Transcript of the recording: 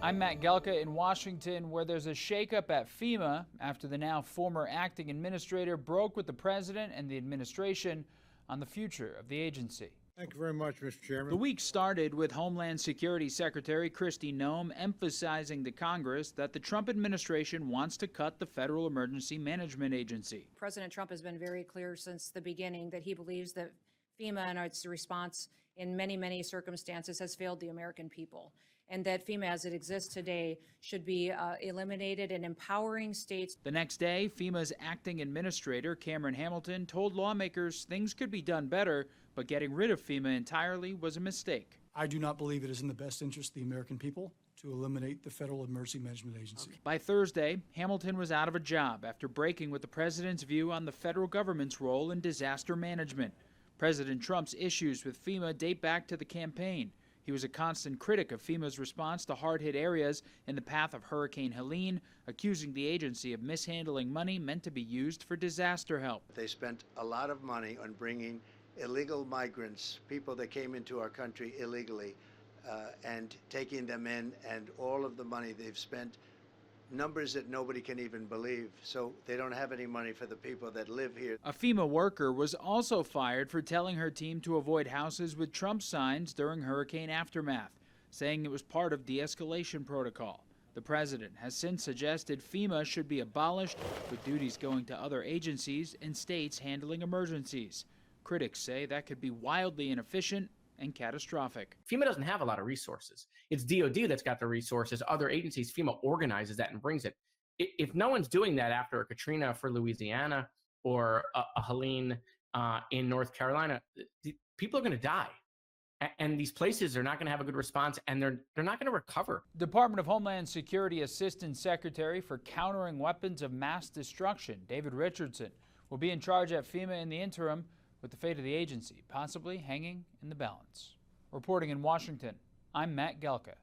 I'm Matt Gelka in Washington, where there's a shakeup at FEMA after the now former acting administrator broke with the president and the administration on the future of the agency. Thank you very much, Mr. Chairman. The week started with Homeland Security Secretary Kristi Noem emphasizing to Congress that the Trump administration wants to cut the Federal Emergency Management Agency. President Trump has been very clear since the beginning that he believes that FEMA and its response in many circumstances has failed the American people, and that FEMA as it exists today should be eliminated and empowering states. The next day, FEMA's acting administrator, Cameron Hamilton, told lawmakers things could be done better, but getting rid of FEMA entirely was a mistake. I do not believe it is in the best interest of the American people to eliminate the Federal Emergency Management Agency. By Thursday, Hamilton was out of a job after breaking with the president's view on the federal government's role in disaster management. President Trump's issues with FEMA date back to the campaign. He was a constant critic of FEMA's response to hard-hit areas in the path of Hurricane Helene, accusing the agency of mishandling money meant to be used for disaster help. They spent a lot of money on bringing illegal migrants, people that came into our country illegally, and taking them in, and all of the money they've spent, numbers that nobody can even believe. So they don't have any money for the people that live here. A FEMA worker was also fired for telling her team to avoid houses with Trump signs during hurricane aftermath, saying it was part of de-escalation protocol. The president has since suggested FEMA should be abolished, with duties going to other agencies and states handling emergencies. Critics say that could be wildly inefficient and catastrophic. FEMA doesn't have a lot of resources. It's DOD that's got the resources. Other agencies, FEMA organizes that and brings it. If no one's doing that after a Katrina for Louisiana or a Helene in North Carolina, people are going to die. And these places are not going to have a good response, and they're not going to recover. Department of Homeland Security Assistant Secretary for Countering Weapons of Mass Destruction, David Richardson, will be in charge at FEMA in the interim, with the fate of the agency possibly hanging in the balance. Reporting in Washington, I'm Matt Gelka.